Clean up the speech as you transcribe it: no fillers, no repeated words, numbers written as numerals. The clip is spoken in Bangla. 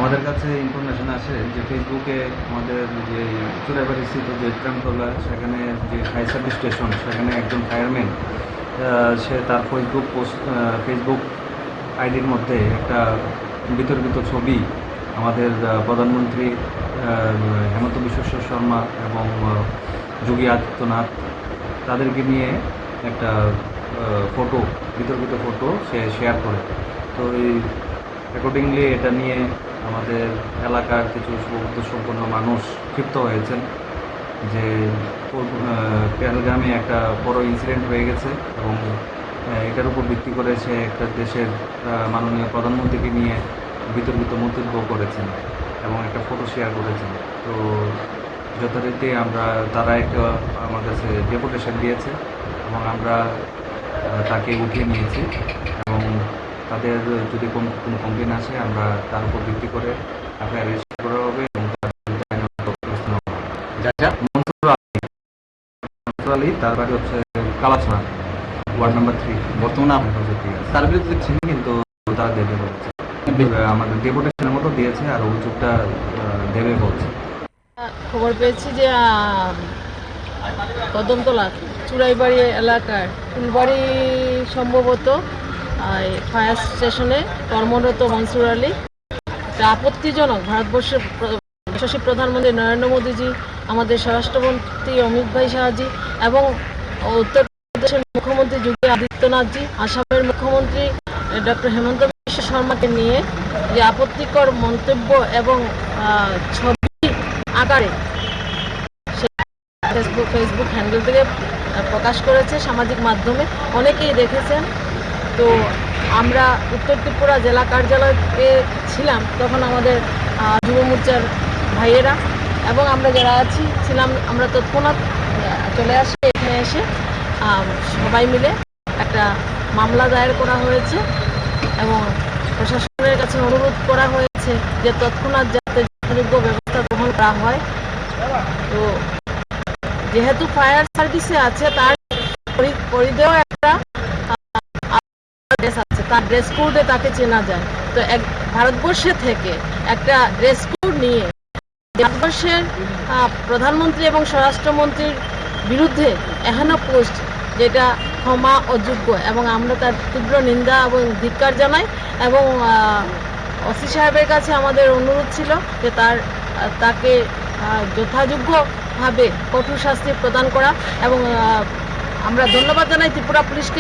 আমাদের কাছে ইনফরমেশন আসে যে ফেসবুকে আমাদের যে চুরাইবাড়ি স্থিত যে ট্রামতলা সেখানে যে ফায়ার সার্ভিস স্টেশন সেখানে একজন ফায়ারম্যান সে তার ফেসবুক আইডির মধ্যে একটা বিতর্কিত ছবি আমাদের প্রধানমন্ত্রী হেমন্ত বিশ্ব শর্মা এবং যোগী আদিত্যনাথ তাদেরকে নিয়ে একটা ফটো বিতর্কিত ফটো সে শেয়ার করে। তো এই অ্যাকর্ডিংলি এটা নিয়ে আমাদের এলাকার কিছু সুবুদ্ধসম্পন্ন মানুষ ক্ষিপ্ত হয়েছেন যে পেহেলগামে একটা বড় ইনসিডেন্ট হয়ে গেছে এবং এটার উপর ভিত্তি করে সে একটা দেশের মাননীয় প্রধানমন্ত্রীকে নিয়ে বিতর্কিত মন্তব্য করেছেন এবং একটা ফটো শেয়ার করেছেন। তো যথারীতি তারা একটা আমার কাছে ডেপুটেশন দিয়েছে এবং আমরা তাকে উঠিয়ে নিয়েছি এবং তাদের যদি কোনো কমপ্লেন আসে আমরা তার উপর ভিত্তি করে এফআইআর রেজিস্টার করা হবে এবং মনসুর আলী তার বাড়ি হচ্ছে কালাছড়া ওয়ার্ড নাম্বার 3। বর্তমানে আপনার কাছে তার বিরুদ্ধে ছিল কিন্তু তারা দেবে বলছে, আমাদের ডেপুটেশনের মতো দিয়েছে আর অভিযোগটা দেবে বলছে। খবর পেয়েছি যে কদমতলা চুরাইবাড়ি এলাকার ফুলবাড়ি সম্ভবত ফায়ার স্টেশনে কর্মরত মনসুর আলী একটা আপত্তিজনক ভারতবর্ষের যশস্বী প্রধানমন্ত্রী নরেন্দ্র মোদীজি, আমাদের স্বরাষ্ট্রমন্ত্রী অমিত ভাই শাহজি এবং উত্তরপ্রদেশের মুখ্যমন্ত্রী যোগী আদিত্যনাথজি, আসামের মুখ্যমন্ত্রী ডক্টর হেমন্ত বিশ্ব শর্মাকে নিয়ে যে আপত্তিকর মন্তব্য এবং ছবি আকারে ফেসবুক হ্যান্ডেল থেকে প্রকাশ করেছে সামাজিক মাধ্যমে, অনেকেই দেখেছেন। তো আমরা উত্তর ত্রিপুরা জেলা কার্যালয়ে ছিলাম, তখন আমাদের যুব মোর্চার ভাইয়েরা এবং আমরা যারা ছিলাম আমরা তৎক্ষণাৎ চলে আসি। এখানে এসে সবাই মিলে একটা মামলা দায়ের করা হয়েছে এবং প্রশাসনের কাছে অনুরোধ করা হয়েছে যে তৎক্ষণাৎ যাতে যথাযোগ্য ব্যবস্থা গ্রহণ করা হয়। তো যেহেতু ফায়ার সার্ভিসে আছে তার পরিধেয় একটা ড্রেস আছে, তার ড্রেস কোডে তাকে চেনা যায়। তো ভারতবর্ষে থেকে একটা ড্রেস কোড নিয়ে ভারতবর্ষের প্রধানমন্ত্রী এবং স্বরাষ্ট্রমন্ত্রীর বিরুদ্ধে এহেন পোস্ট, যেটা ক্ষমা অযোগ্য এবং আমরা তার তীব্র নিন্দা এবং ধিক্কার জানাই। এবং ওসি সাহেবের কাছে আমাদের অনুরোধ ছিল যে তাকে যথাযোগ্যভাবে কঠোর শাস্তি প্রদান করা এবং আমরা ধন্যবাদ জানাই ত্রিপুরা পুলিশকে